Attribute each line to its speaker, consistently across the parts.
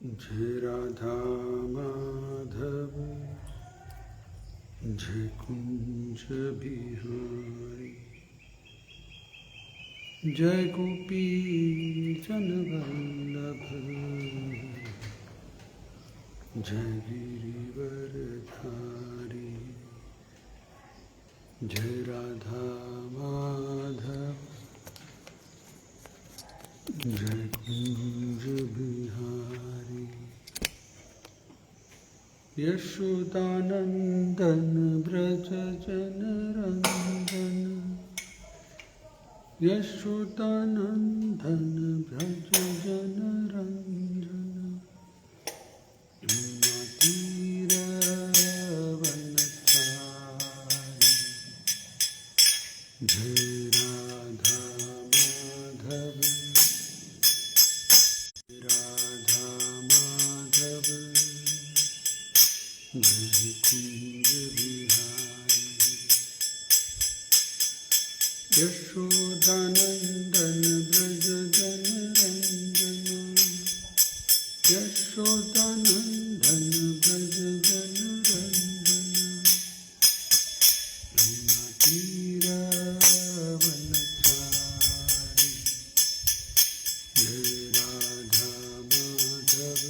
Speaker 1: जय राधा माधव जय कुंज बिहारी जय गोपी जन वल्लभ जय गिरिवरधारी जय राधा माधव जय कुंज बिहारी यशोदानंदन ब्रज जनरंजन यशोदानंदन ब्रज जनरंजन तीरवनचारी जय राधा माधव राधा माधव जय कुंज बिहारी यशोदानंदन ब्रज जनरंजन यशोदानंदन ब्रज जनरंजन तीरवनचारी जय राधा माधव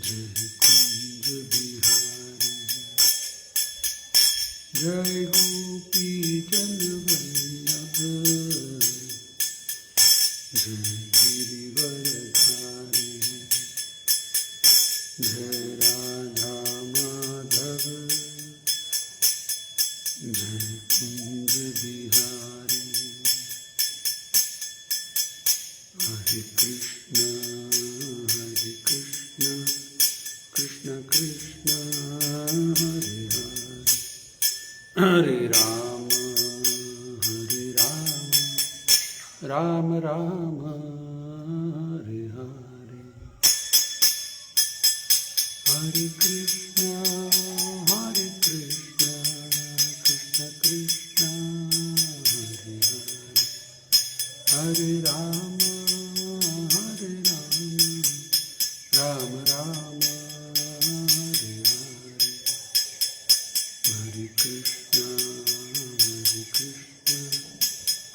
Speaker 1: जय कुंज बिहारी जय गोपी जन वल्लभ जय गिरिवरधारी जय राधा माधव जय कुंज बिहारी हरे कृष्ण कृष्ण कृष्ण हरे हरे हरे राम राम राम हरे हरे हरे कृष्ण कृष्ण कृष्ण हरे हरे हरे राम राम राम हरे हरे हरे कृष्ण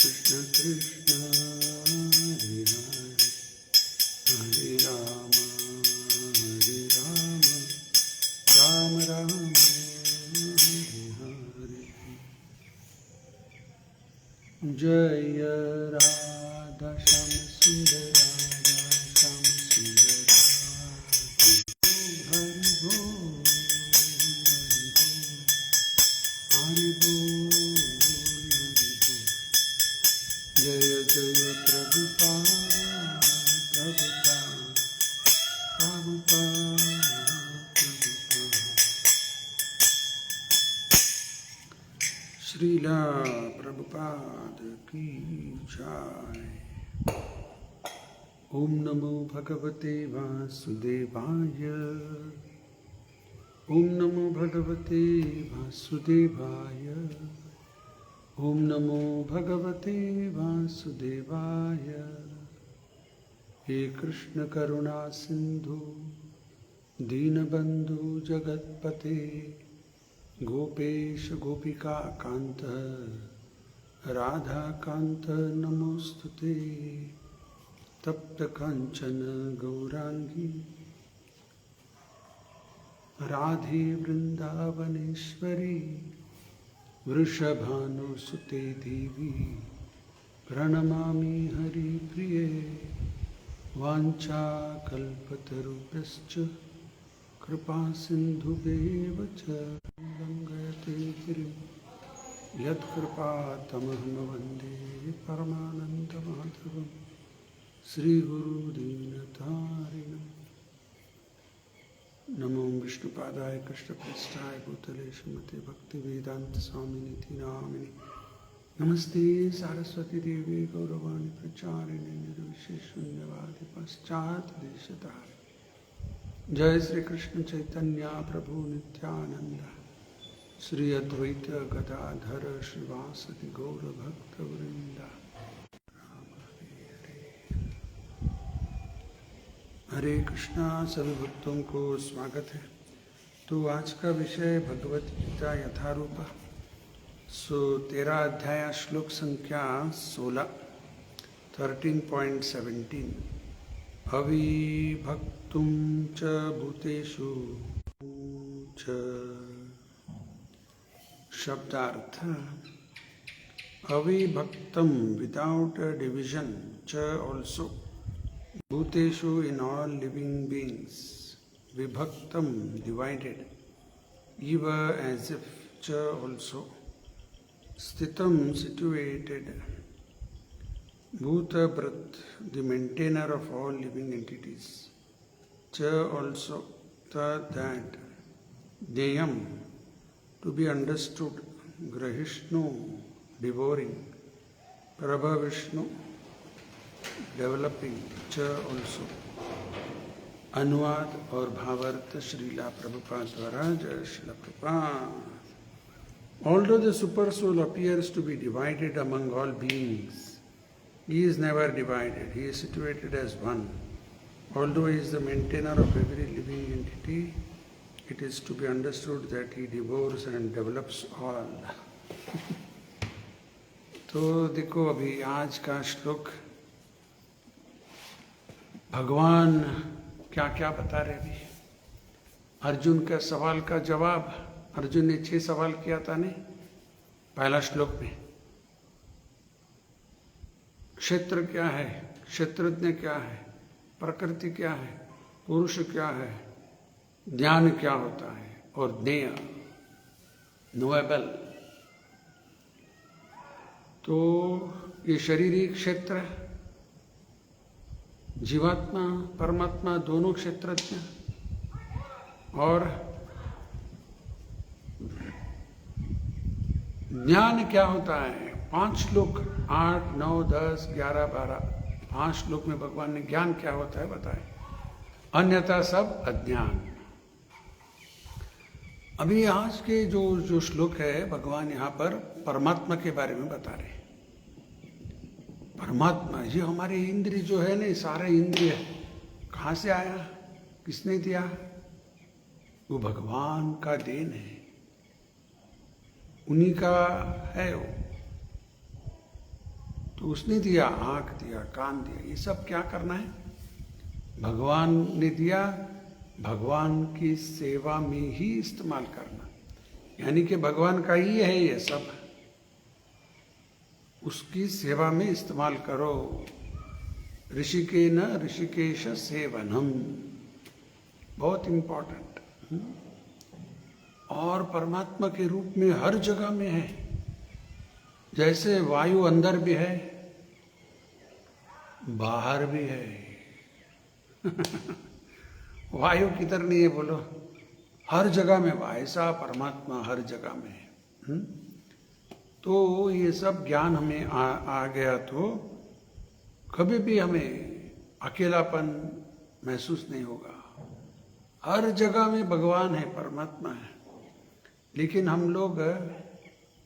Speaker 1: कृष्ण कृष्ण हरे हरे हरे राम राम राम हरे हरे जय राधा श्याम सुंदर राधा श्याम सुंदर हरि बोल हरि बोल हरि बोल जय जय प्रभुपाद प्रभुपाद प्रभुपाद प्रभुपाद श्रीला प्रभुपाद की जय। ओम नमो भगवते वासुदेवाय ओम नमो भगवते वासुदेवाय ओम नमो भगवते वासुदेवाय हे कृष्ण करुणा सिंधु दीनबंधु जगतपते गोपेश गोपिका कांत राधा कांत नमोस्तुते तप्त कांचन गौरांगी राधे वृंदावनेश्वरी वृषभानुसुते देवी प्रणमामि हरिप्रिये वाञ्छाकल्पतरुभ्यश्च कृपा सिन्धुभ्येव च लङ्घयते गिरिं यत्कृपातमहं वन्दे परमानन्दमाधवं श्रीगुरुदीनतारिणम् नमो विष्णुपादाय कृष्णपृष्ठाय भूतले श्रीमते भक्तिवेदांत स्वामिनिति नामिने नमस्ते सारस्वती देवी गौरवाणी प्रचारिणे निर्विशेष शून्यवादी पाश्चात्य देशतारिणे जय श्री कृष्ण चैतन्य प्रभु नित्यानंद श्री अद्वैत गदाधर श्रीवासदि गौर भक्त वृंदा हरे कृष्णा। सभी भक्तों को स्वागत है। तो आज का विषय भगवत गीता यथारूप। 13 अध्याय श्लोक संख्या 16 13.17 अविभक्तुं च भूतेषु च। शब्दार्थ अविभक्तम विदाउट डिविजन च also Bhuteshu in all living beings, vibhaktam divided, eva as if cha also, sthitam situated, bhuta brat the maintainer of all living entities, cha also that, deyam to be understood, grahishnu devouring, prabhavishnu developing च also. अनुवाद और भावार्थ श्रीला प्रभुपाद द्वारा। जय Srila Prabhupada. Although the super soul appears to be divided among all beings, he is never divided. He is situated as one. Although he is the maintainer of every living entity, it is to be understood that he devours and develops all. तो देखो अभी आज का श्लोक भगवान क्या क्या बता रहे अभी। अर्जुन का सवाल का जवाब, अर्जुन ने 6 सवाल किया था ने पहला श्लोक में। क्षेत्र क्या है, क्षेत्रज्ञ क्या है, प्रकृति क्या है, पुरुष क्या है, ज्ञान क्या होता है और ज्ञेय नोएबल। तो ये शरीरी क्षेत्र, जीवात्मा परमात्मा दोनों क्षेत्रज्ञ, और ज्ञान क्या होता है। 5 श्लोक 8, 9, 10, 11, 12 5 श्लोक में भगवान ने ज्ञान क्या होता है बताए, अन्यथा सब अज्ञान। अभी आज के जो श्लोक है भगवान यहाँ पर परमात्मा के बारे में बता रहे हैं। परमात्मा ये हमारे इंद्रिय जो है ना, सारे इंद्रिय कहाँ से आया, किसने दिया? वो भगवान का देन है, उन्हीं का है वो। तो उसने दिया, आंख दिया, कान दिया, ये सब क्या करना है? भगवान ने दिया, भगवान की सेवा में ही इस्तेमाल करना। यानी कि भगवान का ही है ये सब, उसकी सेवा में इस्तेमाल करो। ऋषिकेन ऋषिकेश सेवनम, बहुत इंपॉर्टेंट। और परमात्मा के रूप में हर जगह में है। जैसे वायु अंदर भी है, बाहर भी है। वायु किधर नहीं है बोलो, हर जगह में। ऐसा परमात्मा हर जगह में है। तो ये सब ज्ञान हमें आ गया तो कभी भी हमें अकेलापन महसूस नहीं होगा। हर जगह में भगवान है, परमात्मा है। लेकिन हम लोग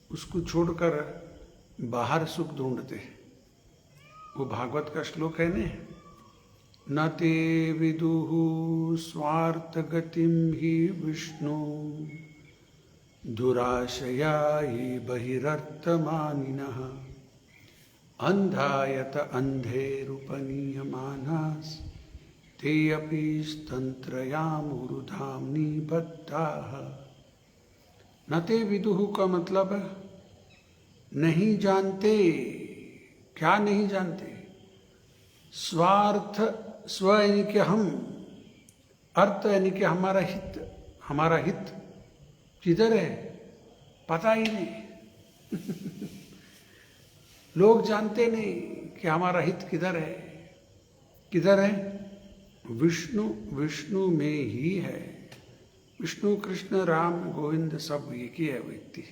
Speaker 1: उसको छोड़कर बाहर सुख ढूंढते हैं। वो भागवत का श्लोक है ने, न ते विदुः स्वार्थ गतिम ही विष्णु दुराशया हि बहिरर्थमानिनः अंधायत अंधेरुपनीयमानास् ते अपि तंत्रयामुरुधाम निबद्धाः। न ते विदुः का मतलब नहीं जानते। क्या नहीं जानते? स्वार्थ, स्व यानी कि हम, अर्थ यानी कि हमारा हित। हमारा हित किधर है पता ही नहीं। लोग जानते नहीं कि हमारा हित किधर है। किधर है? विष्णु, विष्णु में ही है। विष्णु, कृष्ण, राम, गोविंद सब एक ही है व्यक्ति।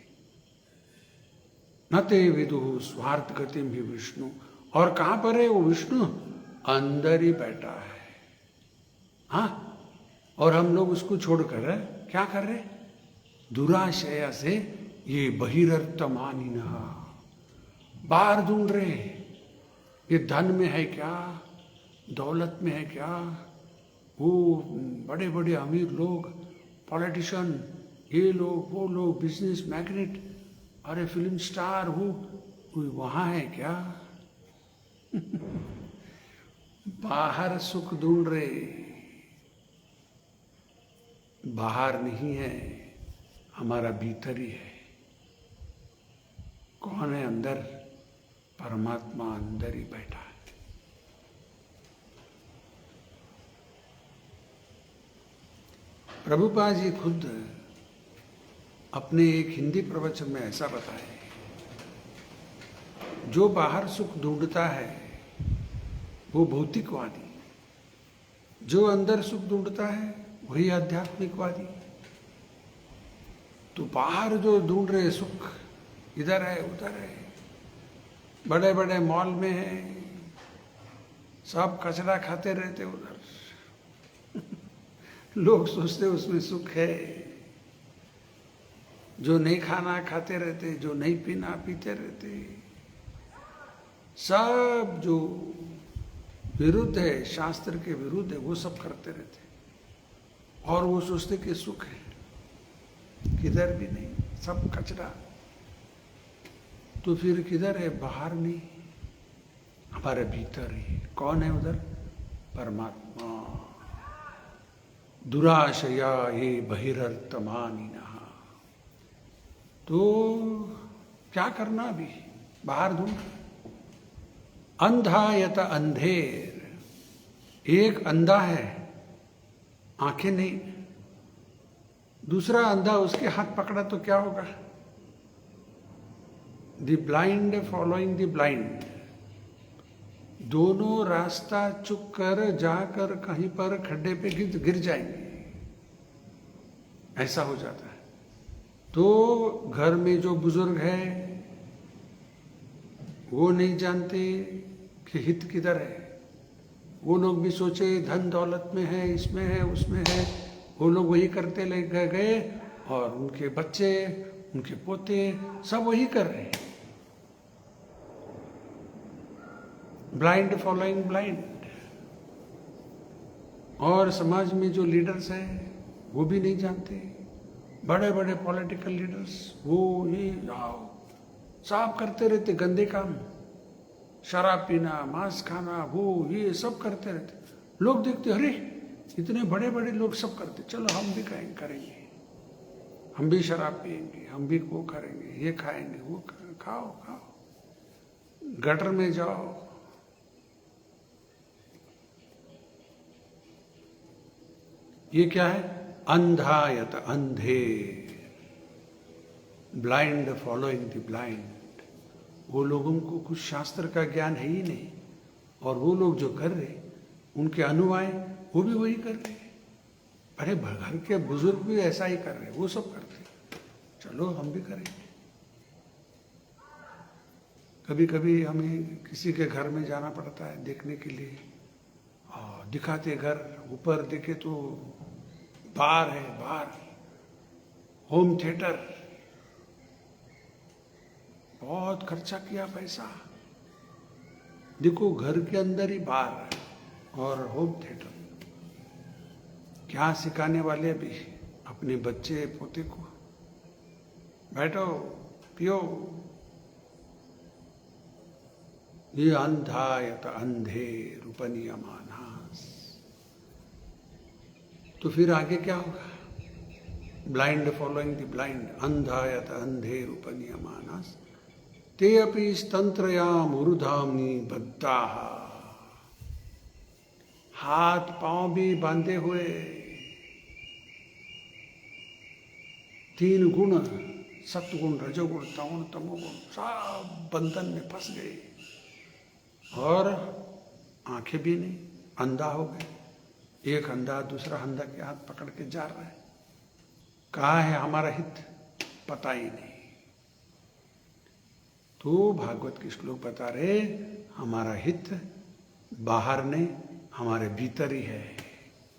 Speaker 1: न ते विदुः स्वार्थ गतिम ही विष्णु। और कहां पर है वो विष्णु? अंदर ही बैठा है। हाँ, और हम लोग उसको छोड़कर क्या कर रहे? दुराशया से ये बहिरर्थमानिनः, बाहर ढूंढ रहे। ये धन में है क्या, दौलत में है क्या, वो बड़े बड़े अमीर लोग, पॉलिटिशियन, ये लोग वो लोग, बिजनेस मैग्नेट, अरे फिल्म स्टार, वो वहां है क्या? बाहर सुख ढूंढ रहे, बाहर नहीं है, हमारा भीतर ही है। कौन है अंदर? परमात्मा अंदर ही बैठा है। प्रभुपाद जी खुद अपने एक हिंदी प्रवचन में ऐसा बताए, जो बाहर सुख ढूंढता है वो भौतिकवादी, जो अंदर सुख ढूंढता है वही आध्यात्मिकवादी। तो बाहर जो ढूंढ रहे सुख, इधर है उधर है, बड़े बड़े मॉल में है, सब कचरा खाते रहते उधर। लोग सोचते उसमें सुख है। जो नहीं खाना खाते रहते, जो नहीं पीना पीते रहते, सब जो विरुद्ध है, शास्त्र के विरुद्ध है, वो सब करते रहते, और वो सोचते कि सुख है। किधर भी नहीं, सब कचरा। तो फिर किधर है? बाहर नहीं, हमारे भीतर ही। कौन है उधर? परमात्मा। दुराशया ये बहिरर्थमानिनः। तो क्या करना अभी? बाहर ढूंढ। अंधा यत अंधेर, एक अंधा है, आंखें नहीं, दूसरा अंधा उसके हाथ पकड़ा तो क्या होगा? The blind following the blind. दोनों रास्ता चुक कर जाकर कहीं पर खड्डे पे गिर जाएंगे, ऐसा हो जाता है। तो घर में जो बुजुर्ग है वो नहीं जानते कि हित किधर है। वो लोग भी सोचे धन दौलत में है, इसमें है, उसमें है, वो लोग वही करते ले गए, और उनके बच्चे, उनके पोते सब वही कर रहे हैं। Blind following blind. और समाज में जो लीडर्स हैं वो भी नहीं जानते, बड़े बड़े पॉलिटिकल लीडर्स, वो ये सब करते रहते गंदे काम, शराब पीना, मांस खाना, वो ये सब करते रहते। लोग देखते, अरे इतने बड़े बड़े लोग सब करते, चलो हम भी करेंगे, हम भी शराब पिएंगे, हम भी वो करेंगे, ये खाएंगे, वो खाओ खाओ। गटर में जाओ, ये क्या है? अंधा यत अंधेर, ब्लाइंड फॉलोइंग द ब्लाइंड। वो लोगों को कुछ शास्त्र का ज्ञान है ही नहीं, और वो लोग जो कर रहे, उनके अनुयायी वो भी वही कर रहे। अरे घर के बुजुर्ग भी ऐसा ही कर रहे, वो सब करते, चलो हम भी करेंगे। कभी कभी हमें किसी के घर में जाना पड़ता है देखने के लिए, दिखाते घर, ऊपर देखे तो बार है, बार, होम थिएटर, बहुत खर्चा किया पैसा। देखो घर के अंदर ही बार और होम थिएटर। क्या सिखाने वाले भी अपने बच्चे पोते को, बैठो पियो। ये अंधा यत अंधेर उपनियमानास। तो फिर आगे क्या होगा? ब्लाइंड फॉलोइंग द ब्लाइंड, अंधा यत अंधेर उपनियमानास, ते अपि स्तंत्रयाम उरुधामनि बद्धाः। हाथ पांव भी बांधे हुए, 3 गुण, सत्गुण, रजोगुण, तमोगुण, तमोगुण, सब बंधन में फंस गए, और आंखें भी नहीं, अंधा हो गए। एक अंधा दूसरा अंधा के हाथ पकड़ के जा रहा है। कहाँ है हमारा हित? पता ही नहीं। तो भागवत के श्लोक बता रहे, हमारा हित बाहर नहीं, हमारे भीतर ही है।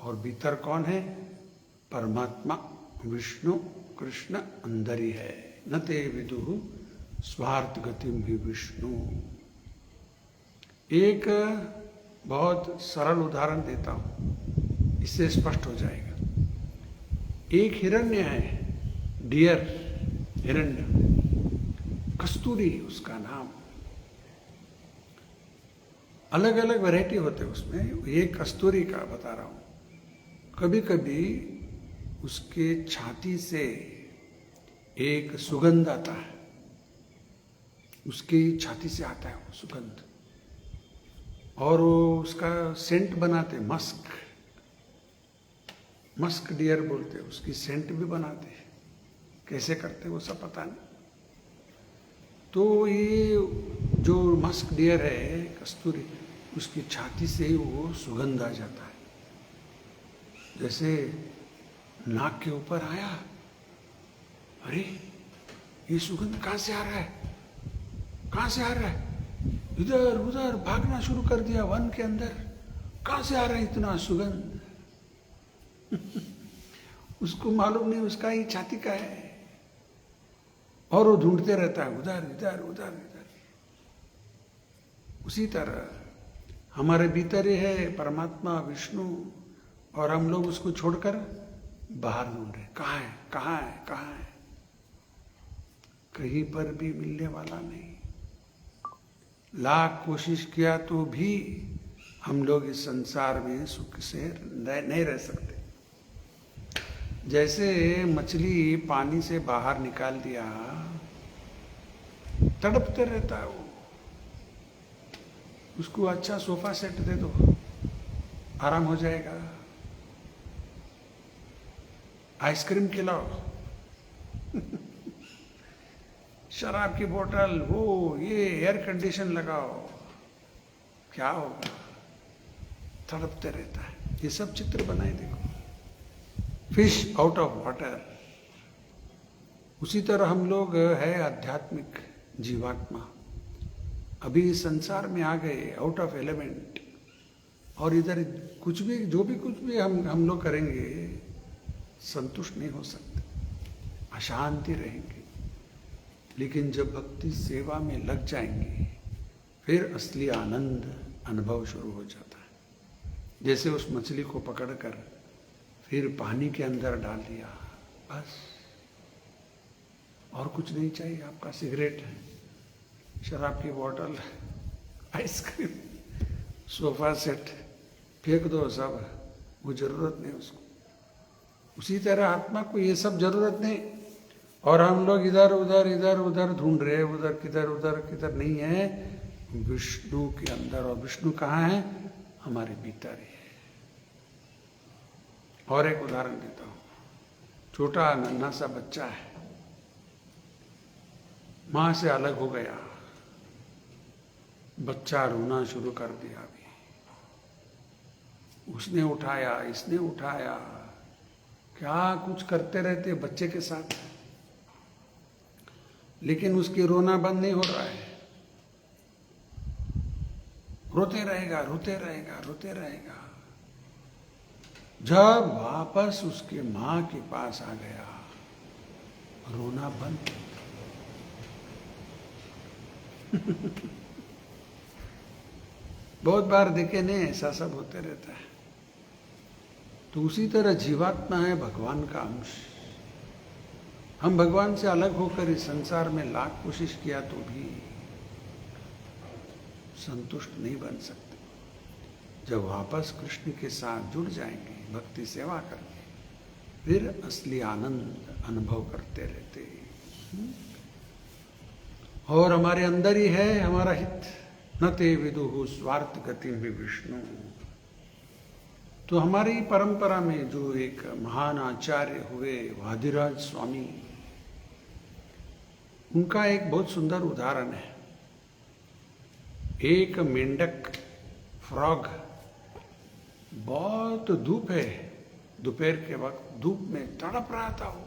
Speaker 1: और भीतर कौन है? परमात्मा, विष्णु, कृष्ण अंदर ही है। न ते विदुः स्वार्थ गतिम ही विष्णु। एक बहुत सरल उदाहरण देता हूं। इससे स्पष्ट हो जाएगा। एक हिरण्य है, डियर, हिरण्य, कस्तूरी उसका नाम। अलग अलग वैरायटी होते हैं उसमें, ये कस्तूरी का बता रहा हूं। कभी कभी उसके छाती से एक सुगंध आता है, उसकी छाती से आता है वो सुगंध, और वो उसका सेंट बनाते, मस्क, मस्क डियर बोलते हैं, उसकी सेंट भी बनाते हैं। कैसे करते वो सब पता नहीं। तो ये जो मस्क डियर है, कस्तूरी, उसकी छाती से ही वो सुगंध आ जाता है। जैसे नाक के ऊपर आया, अरे ये सुगंध कहाँ से आ रहा है, कहाँ से आ रहा है, इधर उधर भागना शुरू कर दिया वन के अंदर, कहाँ से आ रहा है इतना सुगंध। उसको मालूम नहीं उसका ही छाती का है, और वो ढूंढते रहता है उधर इधर उधर इधर। उसी तरह हमारे भीतर ही है परमात्मा विष्णु, और हम लोग उसको छोड़कर बाहर ढूंढ रहे, कहाँ है कहाँ है कहाँ है, कहीं पर भी मिलने वाला नहीं। लाख कोशिश किया तो भी हम लोग इस संसार में सुख से नहीं रह सकते। जैसे मछली पानी से बाहर निकाल दिया, तड़पते रहता है वो, उसको अच्छा सोफा सेट दे दो, आराम हो जाएगा। आइसक्रीम खिलाओ, शराब की बोतल, वो ये एयर कंडीशन लगाओ, क्या होगा, तड़पते रहता है। ये सब चित्र बनाए देखो, फिश आउट ऑफ वाटर। उसी तरह हम लोग है आध्यात्मिक जीवात्मा, अभी इस संसार में आ गए आउट ऑफ एलिमेंट, और इधर कुछ भी जो भी कुछ भी हम लोग करेंगे संतुष्ट नहीं हो सकते, अशांति रहेंगे। लेकिन जब भक्ति सेवा में लग जाएंगे फिर असली आनंद अनुभव शुरू हो जाता है। जैसे उस मछली को पकड़कर फिर पानी के अंदर डाल दिया, बस और कुछ नहीं चाहिए। आपका सिगरेट है, शराब की बोतल, आइसक्रीम, सोफा सेट फेंक दो सब, वो जरूरत नहीं उसको। उसी तरह आत्मा को ये सब जरूरत नहीं, और हम लोग इधर उधर ढूंढ रहे हैं, उधर किधर नहीं है, विष्णु के अंदर। और विष्णु कहाँ है? हमारे भीतर ही है। और एक उदाहरण देता हूं, छोटा नन्हा सा बच्चा है, मां से अलग हो गया, बच्चा रोना शुरू कर दिया। अभी उसने उठाया, इसने उठाया, क्या कुछ करते रहते बच्चे के साथ, लेकिन उसकी रोना बंद नहीं हो रहा है, रोते रहेगा रोते रहेगा रोते रहेगा। जब वापस उसके मां के पास आ गया, रोना बंद। बहुत बार देखे नहीं, ऐसा सब होते रहता है। तो उसी तरह जीवात्मा है भगवान का अंश। हम भगवान से अलग होकर इस संसार में लाख कोशिश किया तो भी संतुष्ट नहीं बन सकते। जब वापस कृष्ण के साथ जुड़ जाएंगे, भक्ति सेवा करके, फिर असली आनंद अनुभव करते रहते हैं। और हमारे अंदर ही है हमारा हित। न ते विदुः स्वार्थ गतिं विष्णु। तो हमारी परंपरा में जो एक महान आचार्य हुए वादिराज स्वामी, उनका एक बहुत सुंदर उदाहरण है। एक मेंढक, फ्रॉग, बहुत धूप है, दोपहर के वक्त धूप में तड़प रहा था। वो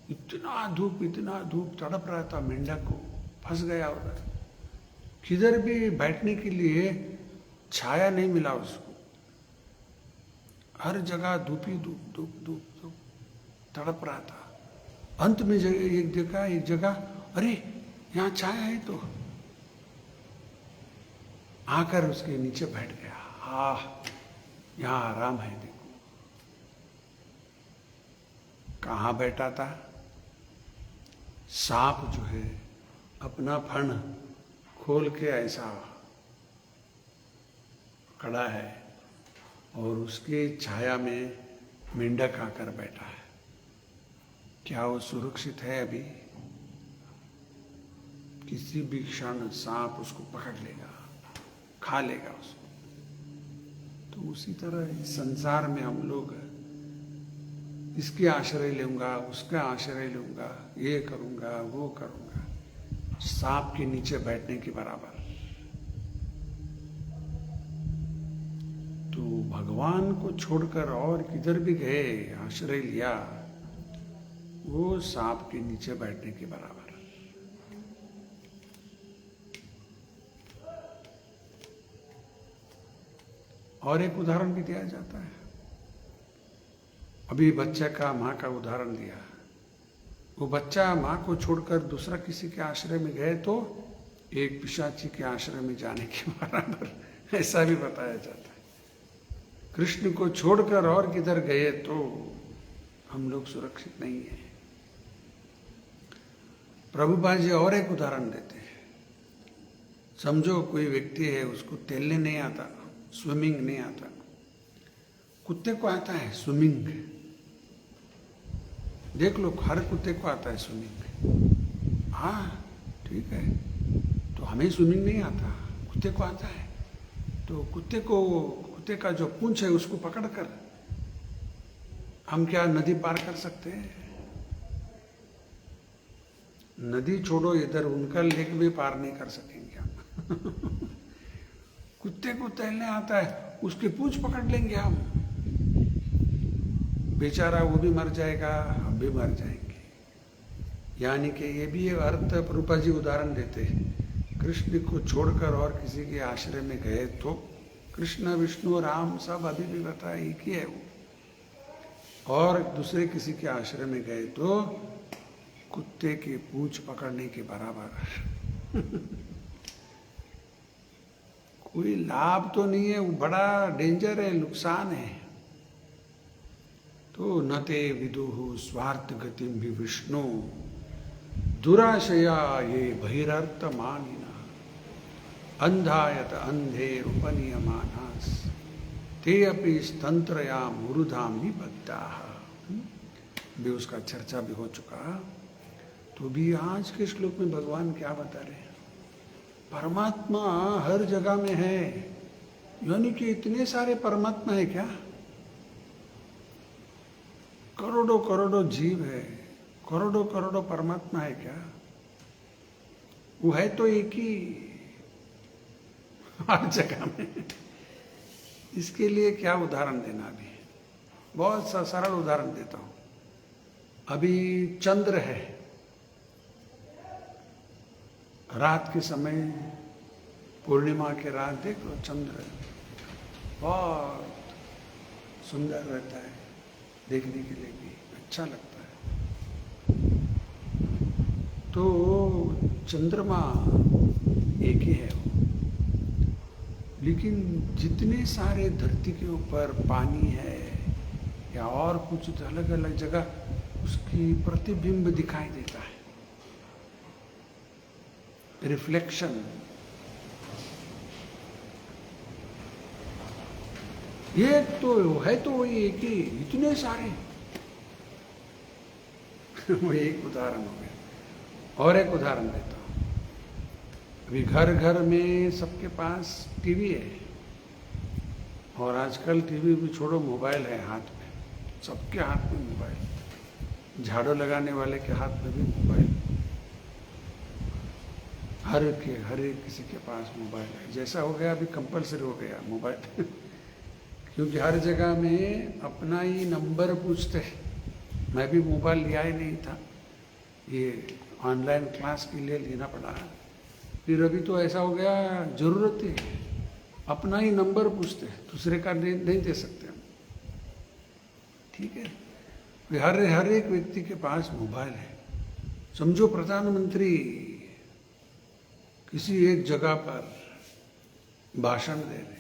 Speaker 1: इतना धूप तड़प रहा था, मेंढक को फंस गया उधर। किधर भी बैठने के लिए छाया नहीं मिला उसको, हर जगह धूप ही धूप तड़प रहा था। अंत में एक जगह अरे यहाँ छाया है, तो आकर उसके नीचे बैठ गया। यहाँ आराम है। देखो कहाँ बैठा था, सांप जो है अपना फण खोल के ऐसा खड़ा है और उसकी छाया में मेंढक आकर बैठा है। क्या वो सुरक्षित है? अभी किसी भी क्षण सांप उसको पकड़ लेगा, खा लेगा उसको। तो उसी तरह इस संसार में हम लोग इसके आश्रय लूंगा, उसका आश्रय लूंगा, ये करूंगा, वो करूंगा, सांप के नीचे बैठने के बराबर। तो भगवान को छोड़कर और किधर भी गए, आश्रय लिया, वो सांप के नीचे बैठने के बराबर। और एक उदाहरण भी दिया जाता है। अभी बच्चे का माँ का उदाहरण दिया। वो बच्चा माँ को छोड़कर दूसरा किसी के आश्रय में गए तो एक पिशाची के आश्रय में जाने के बराबर, ऐसा भी बताया जाता है। कृष्ण को छोड़कर और किधर गए तो हम लोग सुरक्षित नहीं है। प्रभुपाद जी और एक उदाहरण देते हैं। समझो कोई व्यक्ति है, उसको तैरने नहीं आता, स्विमिंग नहीं आता। कुत्ते को आता है स्विमिंग, देख लो, हर कुत्ते को आता है स्विमिंग। हाँ ठीक है, तो हमें स्विमिंग नहीं आता, कुत्ते को आता है। तो कुत्ते का जो पूंछ है उसको पकड़कर हम क्या नदी पार कर सकते हैं? नदी छोड़ो, इधर उनका लेक भी पार नहीं कर सकेंगे हम। कुत्ते को तैरने आता है, उसकी पूंछ पकड़ लेंगे हम, बेचारा वो भी मर जाएगा, हम भी मर जाएंगे। यानी कि ये भी अर्थ प्रभुपाद जी उदाहरण देते हैं। कृष्ण को छोड़कर और किसी के आश्रय में गए तो कृष्ण विष्णु राम सब अभी भी बताया एक ही है वो। और दूसरे किसी के आश्रय में गए तो कुत्ते की पूंछ पकड़ने के बराबर। कोई लाभ तो नहीं है, वो बड़ा डेंजर है, नुकसान है। तो न ते विदुः स्वार्थ गतिम भी विष्णु दुराशया ये बहिरर्थ मानिना अंधायत अंधेर उपनियमानास ते अपि स्तंत्रया मुरुधाम निबद्धाः। भी उसका चर्चा भी हो चुका। तो भी आज के श्लोक में भगवान क्या बता रहे हैं? परमात्मा हर जगह में है। यानी कि इतने सारे परमात्मा है क्या? करोड़ों करोड़ों जीव है, करोड़ों करोड़ों परमात्मा है क्या? वो है तो एक ही, हर जगह में। इसके लिए क्या उदाहरण देना? अभी बहुत सा सरल उदाहरण देता हूं। अभी चंद्र है, रात के समय, पूर्णिमा के रात देख लो, चंद्र बहुत सुंदर रहता है, देखने के लिए भी अच्छा लगता है। तो चंद्रमा एक ही है वो, लेकिन जितने सारे धरती के ऊपर पानी है या और कुछ अलग अलग जगह उसकी प्रतिबिंब दिखाई देता है, रिफ्लेक्शन। ये तो है तो वही एक ही, इतने सारे। वो एक उदाहरण हो गया। और एक उदाहरण देता हूं। अभी घर घर में सबके पास टीवी है, और आजकल टीवी भी छोड़ो, मोबाइल है हाथ में, सबके हाथ में मोबाइल। झाड़ू लगाने वाले के हाथ में भी मोबाइल, हर एक किसी के पास मोबाइल है। जैसा हो गया, अभी कंपलसरी हो गया मोबाइल। क्योंकि हर जगह में अपना ही नंबर पूछते हैं। मैं भी मोबाइल लिया ही नहीं था, ये ऑनलाइन क्लास के लिए लेना पड़ा। फिर अभी तो ऐसा हो गया, जरूरत है, अपना ही नंबर पूछते हैं, दूसरे का नहीं दे सकते हम। ठीक है, हर एक व्यक्ति के पास मोबाइल है। समझो प्रधानमंत्री किसी एक जगह पर भाषण दे रहे,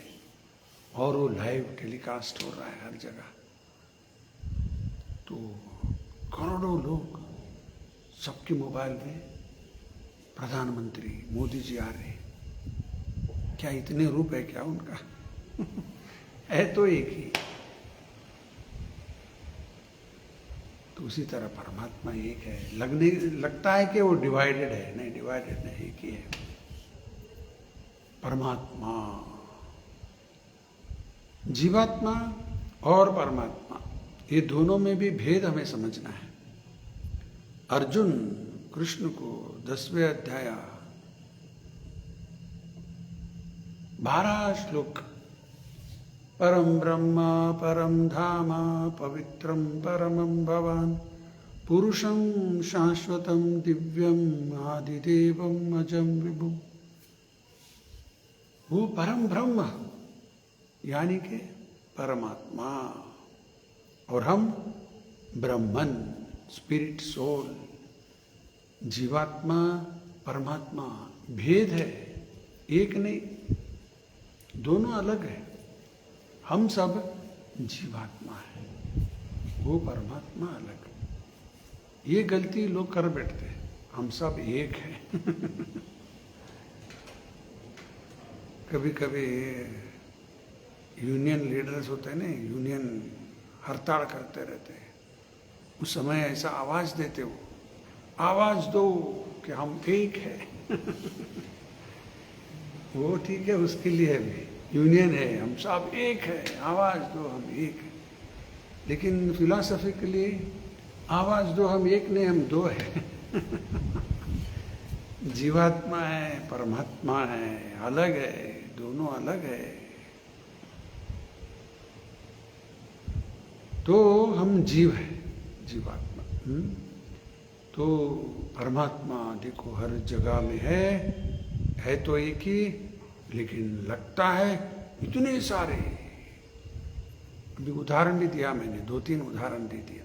Speaker 1: और वो लाइव टेलीकास्ट हो रहा है हर जगह। तो करोड़ों लोग, सबके मोबाइल में प्रधानमंत्री मोदी जी आ रहे। क्या इतने रूप है क्या उनका? है तो एक ही। तो उसी तरह परमात्मा एक है। लगता है कि वो डिवाइडेड है, नहीं, डिवाइडेड नहीं, एक ही है परमात्मा। जीवात्मा और परमात्मा, ये दोनों में भी भेद हमें समझना है। अर्जुन कृष्ण को 10वें अध्याय 12 श्लोक, परम ब्रह्म परम धाम पवित्रम परमं भवान पुरुषं शाश्वतं दिव्यम आदिदेवम अजं विभु। वो परम ब्रह्म यानी कि परमात्मा, और हम ब्रह्मन, स्पिरिट सोल। जीवात्मा परमात्मा भेद है, एक नहीं, दोनों अलग है। हम सब जीवात्मा है, वो परमात्मा अलग। ये गलती लोग कर बैठते हैं, हम सब एक हैं। कभी कभी यूनियन लीडर्स होते हैं ना, यूनियन हड़ताल करते रहते हैं, उस समय ऐसा आवाज देते हो, आवाज दो कि हम एक हैं। वो ठीक है, उसके लिए भी यूनियन है, हम सब एक है, आवाज दो हम एक है। लेकिन फिलॉसफिकली आवाज दो हम एक नहीं, हम दो है। जीवात्मा है, परमात्मा है, अलग है, दोनों अलग है। तो हम जीव है, जीवात्मा। तो परमात्मा देखो हर जगह में है तो एक ही, लेकिन लगता है इतने सारे। अभी उदाहरण भी दिया मैंने, 2-3 उदाहरण दे दिया।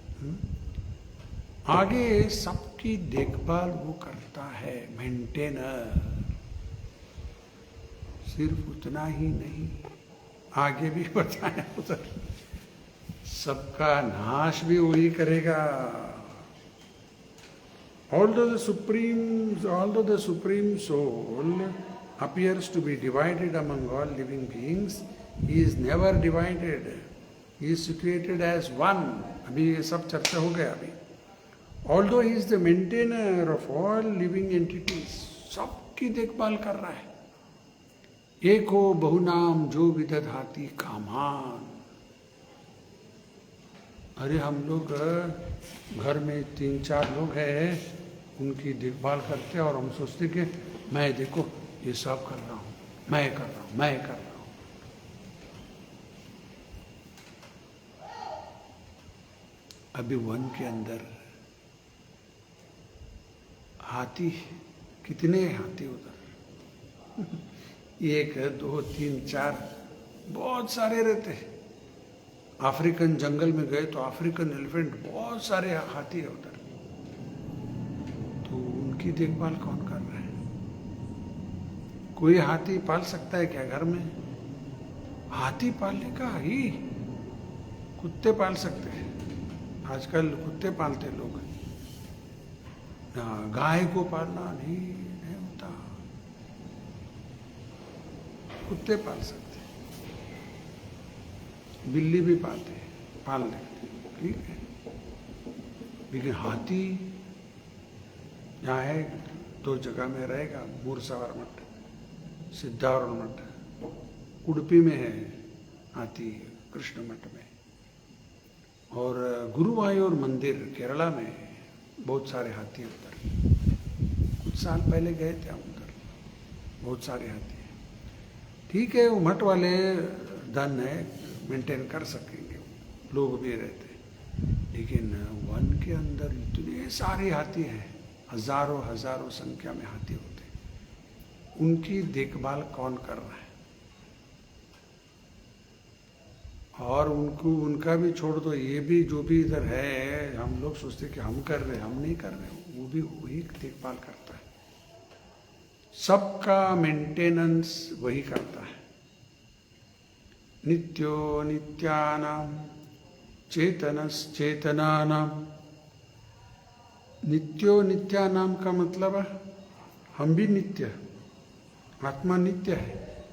Speaker 1: आगे सबकी देखभाल वो करता है, मेंटेनर। सिर्फ उतना ही नहीं, आगे भी बताया उधर सबका नाश भी वही करेगा। Although the supreme soul appears to be divided among all living beings, he is never divided. He is situated as one. अभी ये सब चर्चा हो गया अभी। Although he is the maintainer of all living entities, सबकी देखभाल कर रहा है। एको बहुनाम जो विदधाति कामान। अरे हम लोग घर में 3-4 लोग हैं, उनकी देखभाल करते हैं, और हम सोचते कि मैं देखो ये सब कर रहा हूँ, मैं कर रहा हूँ, मैं कर रहा हूँ। अभी वन के अंदर हाथी, कितने हाथी उधर? 1, 2, 3, 4, बहुत सारे रहते हैं। अफ्रीकन जंगल में गए तो अफ्रीकन एलिफेंट, बहुत सारे हाथी है उधर। तो उनकी देखभाल कौन कर रहा है? कोई हाथी पाल सकता है क्या घर में? हाथी पालने का ही, कुत्ते पाल सकते हैं। आजकल कुत्ते पालते लोग, गाय को पालना नहीं होता, कुत्ते पाल सकते, बिल्ली भी पाल लेते, ठीक है। लेकिन हाथी यहाँ है, 2 जगह में रहेगा, मूरसावर मठ, सिद्धावर मठ। उडुपी में है हाथी, कृष्ण मठ में, और गुरुवायूर मंदिर केरला में बहुत सारे हाथी उधर। कुछ साल पहले गए थे हम उधर, बहुत सारे हाथी हैं। ठीक है, वो मठ वाले धन है, मेंटेन कर सकेंगे, लोग भी रहते हैं। लेकिन वन के अंदर इतने सारे हाथी हैं, हजारों संख्या में हाथी होते हैं। उनकी देखभाल कौन कर रहा है? और उनका भी छोड़ दो, ये भी जो भी इधर है, हम लोग सोचते कि हम कर रहे हैं, हम नहीं कर रहे, वो भी वही देखभाल करता है। सबका मेंटेनेंस वही करता है। नित्यो नित्यानां चेतनश्चेतनानां। नित्यो नित्यानां का मतलब है हम भी नित्य, आत्मा नित्य है,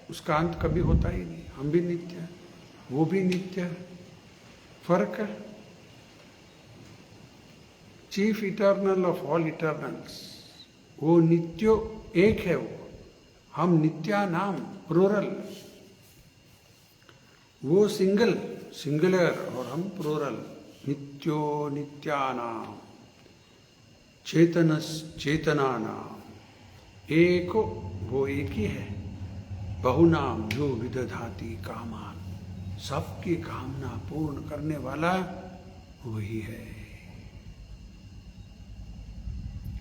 Speaker 1: उसका अंत कभी होता ही नहीं। हम भी नित्य है, वो भी नित्य है। फर्क है, chief eternal of all eternals, वो नित्यो एक है वो। हम नित्यानाम प्लूरल, वो सिंगुलर और हम प्लूरल। नित्यो नित्यानाम चेतनस चेतनानाम, एको वो एक ही है। बहुनाम जो विदधाति कामान, सबकी कामना पूर्ण करने वाला वही है।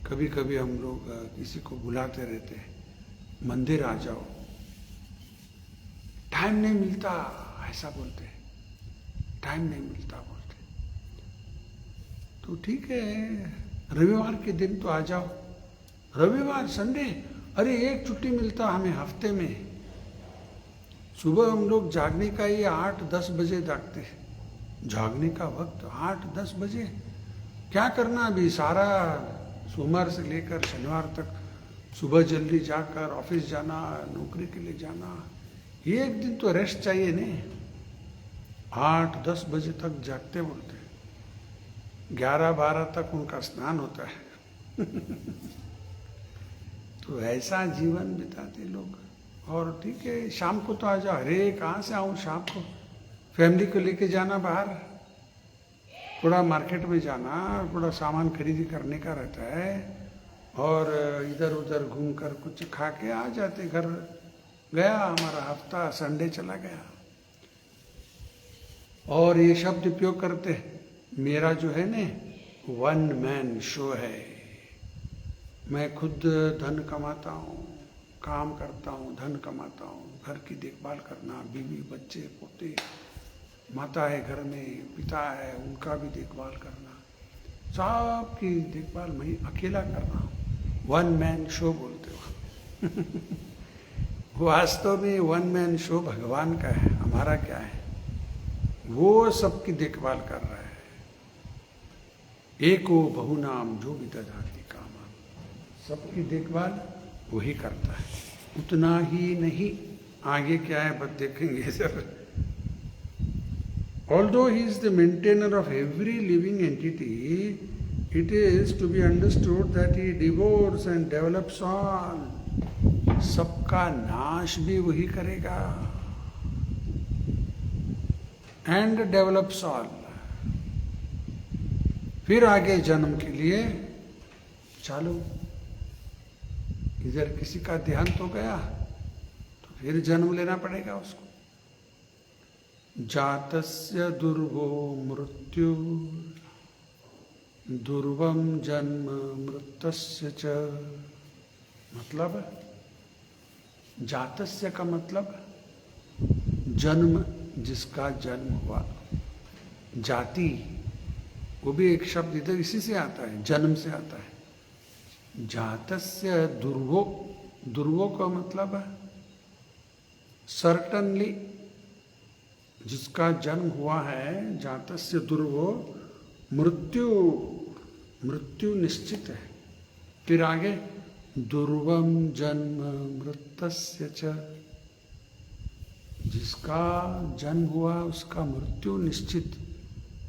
Speaker 1: कभी कभी हम लोग किसी को बुलाते रहते हैं, मंदिर आ जाओ, टाइम नहीं मिलता, ऐसा बोलते हैं, टाइम नहीं मिलता बोलते। तो ठीक है, रविवार के दिन तो आ जाओ, रविवार संडे, अरे एक छुट्टी मिलता हमें हफ्ते में। सुबह हम लोग जागने का ये 8-10 बजे जागते हैं, जागने का वक्त 8-10 बजे। क्या करना अभी, सारा सोमवार से लेकर शनिवार तक सुबह जल्दी जाकर ऑफिस जाना, नौकरी के लिए जाना, एक दिन तो रेस्ट चाहिए नहीं। 8-10 बजे तक जागते बोलते, 11-12 तक उनका स्नान होता है। तो ऐसा जीवन बिताते लोग। और ठीक है, शाम को तो आ जाओ। अरे कहाँ से आऊँ शाम को, फैमिली को लेके जाना बाहर, थोड़ा मार्केट में जाना, थोड़ा सामान खरीदी करने का रहता है, और इधर उधर घूम कर कुछ खा के आ जाते घर। गया हमारा हफ्ता, संडे चला गया। और ये शब्द उपयोग करते, मेरा जो है ने 1 मैन शो है। मैं खुद धन कमाता हूँ, काम करता हूँ, धन कमाता हूँ, घर की देखभाल करना, बीवी बच्चे पोते, माता है घर में, पिता है उनका भी देखभाल करना, सबकी देखभाल मैं अकेला कर रहा हूँ। 1 मैन शो बोलते हो। वास्तव में 1 मैन शो भगवान का है, हमारा क्या है? वो सबकी देखभाल कर रहा है। एको बहुनाम जो विदधाति कामान, सबकी देखभाल वही करता है। उतना ही नहीं, आगे क्या है बस देखेंगे sir. Although he is the maintainer of every living entity, it is to be understood that he devours and develops all. सबका नाश भी वही करेगा, and develops all. फिर आगे जन्म के लिए चालू। इधर किसी का देहांत हो गया तो फिर जन्म लेना पड़ेगा उसको। जातस्य दुर्वो मृत्यु दुर्वम जन्म मृतस्य च। मतलब जातस्य का मतलब जन्म, जिसका जन्म हुआ। जाति वो भी एक शब्द इधर इसी से आता है, जन्म से आता है। जातस्य दुर्वो, दुर्वो का मतलब है सर्टनली, जिसका जन्म हुआ है। जातस्य दुर्वो मृत्यु, मृत्यु निश्चित है। फिर आगे दुर्वम जन्म मृतस्य च, जिसका जन्म हुआ उसका मृत्यु निश्चित।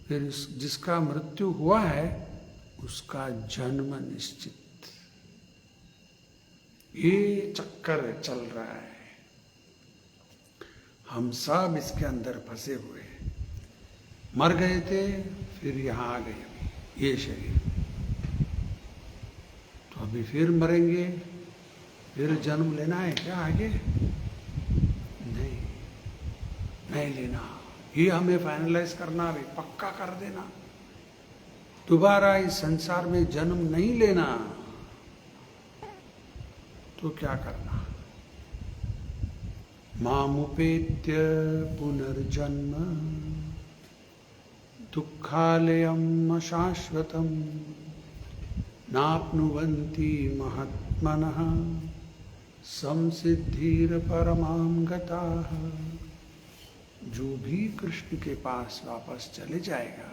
Speaker 1: फिर जिसका मृत्यु हुआ है उसका जन्म निश्चित। ये चक्कर चल रहा है, हम सब इसके अंदर फंसे हुए हैं। मर गए थे, फिर यहाँ आ गए ये शरीर, तो अभी फिर मरेंगे, फिर जन्म लेना है क्या आगे? नहीं, नहीं लेना। ये हमें फाइनलाइज करना, अभी पक्का कर देना, दोबारा इस संसार में जन्म नहीं लेना। तो क्या करना? मामुपेत्य पुनर्जन्म दुःखालयम् अशाश्वतम् नाप्नुवन्ति महात्मनः। संसिद्धिर्परमां गताः। जो भी कृष्ण के पास वापस चले जाएगा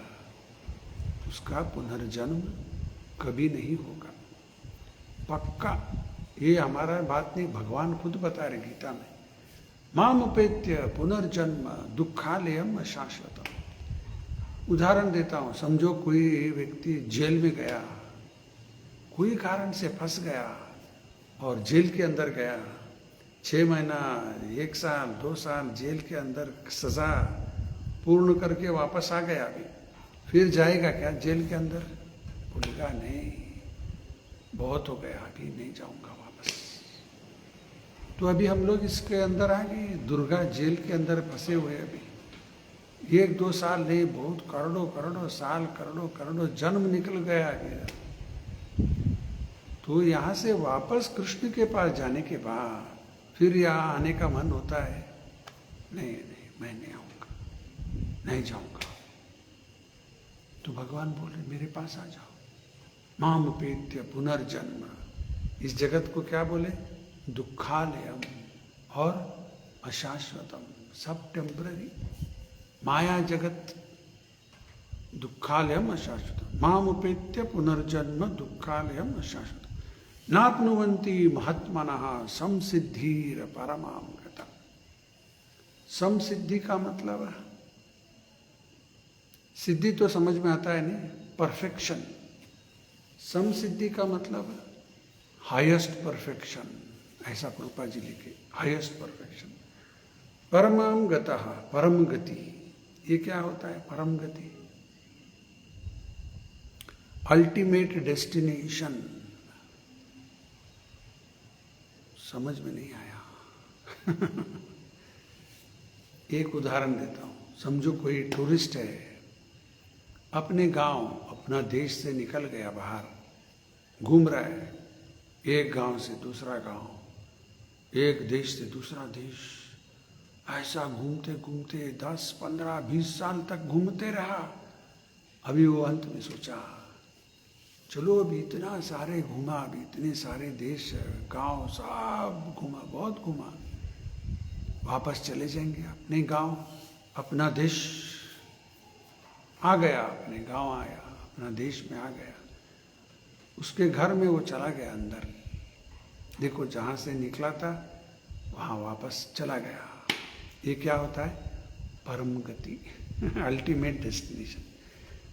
Speaker 1: उसका पुनर्जन्म कभी नहीं होगा, पक्का। ये हमारा बात नहीं, भगवान खुद बता रहे गीता में, माम उपेत्य पुनर्जन्म दुखालयम शाश्वतम। उदाहरण देता हूं, समझो कोई व्यक्ति जेल में गया, कोई कारण से फंस गया और जेल के अंदर गया, 6 महीना 1 साल 2 साल जेल के अंदर सजा पूर्ण करके वापस आ गया, अभी फिर जाएगा क्या जेल के अंदर? बोलेगा नहीं, बहुत हो गया, अभी नहीं जाऊंगा वापस। तो अभी हम लोग इसके अंदर आ गए, दुर्गा जेल के अंदर फंसे हुए, अभी 1-2 साल नहीं, बहुत करोड़ों करोड़ों साल, करोड़ों करोड़ों जन्म निकल गया गया। तो यहाँ से वापस कृष्ण के पास जाने के बाद फिर यहाँ आने का मन होता है? नहीं नहीं, मैं नहीं आऊंगा, नहीं जाऊंगा। तो भगवान बोले मेरे पास आ जाओ, माम उपेत्य पुनर्जन्म। इस जगत को क्या बोले? दुखालयम और अशाश्वतम, सब टेम्पररी। माया जगत दुखालयम अशाश्वतम, माम उपेत्य पुनर्जन्म दुखालयम अशाश्वतम, नाप्नुवन्ति महात्मनः समसिद्धिर परमाम गतम्। समसिद्धि का मतलब है, सिद्धि तो समझ में आता है नहीं, परफेक्शन। समसिद्धि का मतलब हाईएस्ट परफेक्शन, ऐसा प्रभुपाद जी लिखे, हाईएस्ट परफेक्शन। परमाम गतः, परम गति। ये क्या होता है परम गति? Ultimate destination. समझ में नहीं आया? एक उदाहरण देता हूं, समझो कोई टूरिस्ट है, अपने गांव, अपना देश से निकल गया बाहर, घूम रहा है, एक गांव से दूसरा गांव, एक देश से दूसरा देश, ऐसा घूमते घूमते 10, 15, 20 साल तक घूमते रहा। अभी वो अंत में सोचा चलो अभी इतना सारे घूमा, अभी इतने सारे देश गांव सब घूमा, बहुत घूमा, वापस चले जाएंगे अपने गांव, अपना देश। आ गया, अपने गांव आया, अपना देश में आ गया, उसके घर में वो चला गया अंदर, देखो जहां से निकला था वहां वापस चला गया। ये क्या होता है? परम गति, अल्टीमेट डेस्टिनेशन।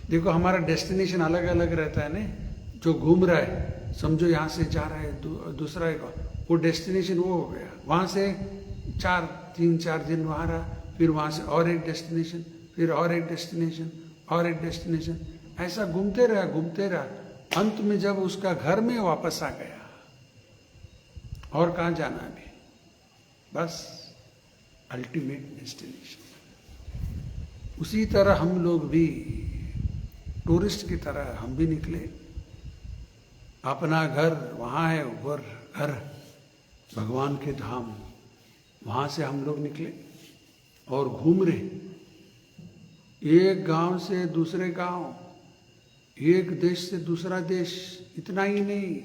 Speaker 1: देखो हमारा डेस्टिनेशन अलग अलग रहता है ना। जो घूम रहा है, समझो यहाँ से जा रहा है दूसरा एक, वो डेस्टिनेशन वो हो गया, वहाँ से 3-4 दिन वहाँ रहा, फिर वहाँ से और एक डेस्टिनेशन, फिर और एक डेस्टिनेशन, और एक डेस्टिनेशन, ऐसा घूमते रहा। अंत में जब उसका घर में वापस आ गया, और कहाँ जाना अभी? बस अल्टीमेट डेस्टिनेशन। उसी तरह हम लोग भी टूरिस्ट की तरह हम भी निकले, अपना घर वहाँ है, ऊपर घर भगवान के धाम, वहाँ से हम लोग निकले और घूम रहे, एक गांव से दूसरे गांव, एक देश से दूसरा देश। इतना ही नहीं,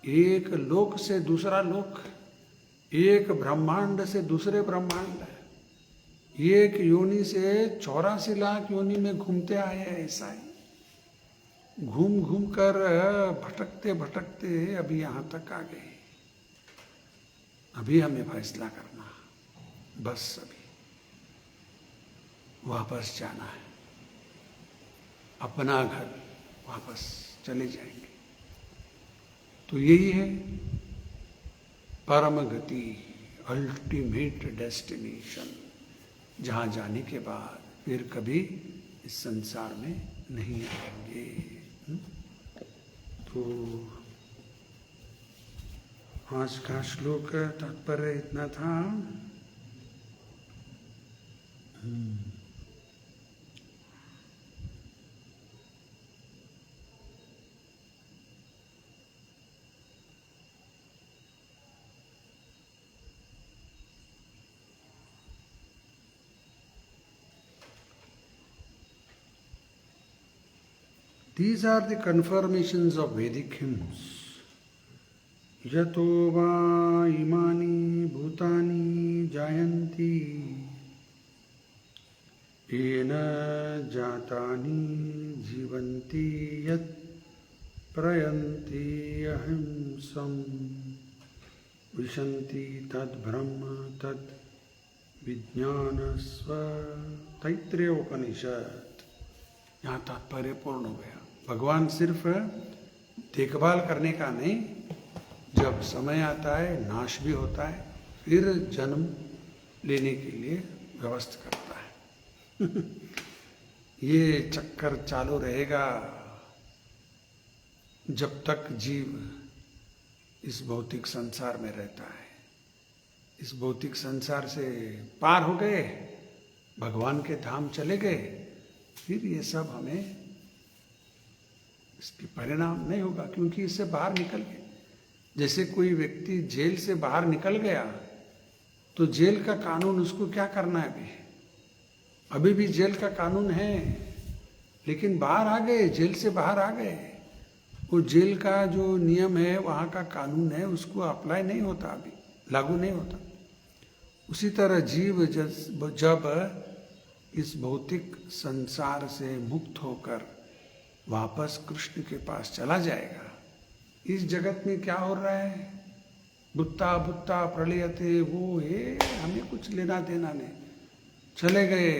Speaker 1: एक लोक से दूसरा लोक, एक ब्रह्मांड से दूसरे ब्रह्मांड, एक योनि से 84 लाख योनि में घूमते आए हैं। ऐसा ही घूम घूम कर भटकते भटकते अभी यहाँ तक आ गए। अभी हमें फैसला करना, बस अभी वापस जाना है, अपना घर वापस चले जाएंगे। तो यही है परम गति, अल्टीमेट डेस्टिनेशन, जहाँ जाने के बाद फिर कभी इस संसार में नहीं आएंगे। तो आज का श्लोक तात्पर्य इतना था। These are the confirmations of Vedic hymns. Yato va imani bhutani jayanti येन जातानि जीवन्ति यत् प्रयन्ति अहिंसं विशन्ति तद्ब्रह्म तद् विज्ञानस्व। तैत्तिरीय उपनिषद। यहाँ तात्पर्य पूर्ण हो गया। भगवान सिर्फ देखभाल करने का नहीं, जब समय आता है नाश भी होता है, फिर जन्म लेने के लिए व्यवस्था करता है। ये चक्कर चालू रहेगा जब तक जीव इस भौतिक संसार में रहता है। इस भौतिक संसार से पार हो गए, भगवान के धाम चले गए, फिर ये सब हमें इसके परिणाम नहीं होगा, क्योंकि इससे बाहर निकल गए। जैसे कोई व्यक्ति जेल से बाहर निकल गया तो जेल का कानून उसको क्या करना है? अभी भी जेल का कानून है, लेकिन बाहर आ गए, जेल से बाहर आ गए। वो जेल का जो नियम है, वहाँ का कानून है, उसको अप्लाई नहीं होता, अभी लागू नहीं होता। उसी तरह जीव जब इस भौतिक संसार से मुक्त होकर वापस कृष्ण के पास चला जाएगा, इस जगत में क्या हो रहा है, बुत्ता बुत्ता प्रलयते, वो है, हमें कुछ लेना देना नहीं। चले गए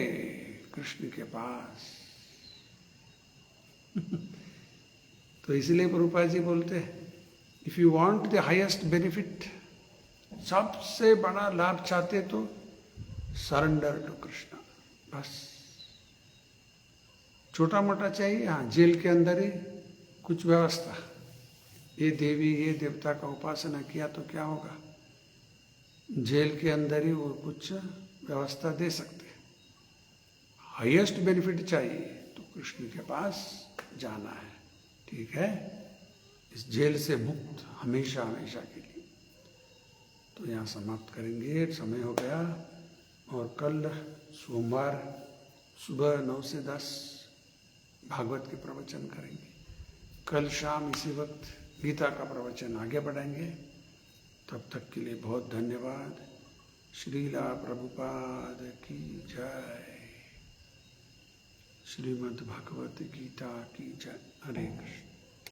Speaker 1: कृष्ण के पास। तो इसलिए प्रभुपाद जी बोलते हैं, if you want the highest benefit, सबसे बड़ा लाभ चाहते तो सरेंडर टू कृष्ण। बस छोटा मोटा चाहिए, हाँ, जेल के अंदर ही कुछ व्यवस्था, ये देवी ये देवता का उपासना किया तो क्या होगा, जेल के अंदर ही वो कुछ व्यवस्था दे सकते हैं। हाईएस्ट बेनिफिट चाहिए तो कृष्ण के पास जाना है, ठीक है, इस जेल से मुक्त हमेशा हमेशा के लिए। तो यहाँ समाप्त करेंगे, समय हो गया। और कल सोमवार सुबह 9 से 10 भागवत के प्रवचन करेंगे। कल शाम इसी वक्त गीता का प्रवचन आगे बढ़ाएंगे। तब तक के लिए बहुत धन्यवाद। श्रीला प्रभुपाद की जय। श्रीमद् भगवत गीता की जय। हरे कृष्ण।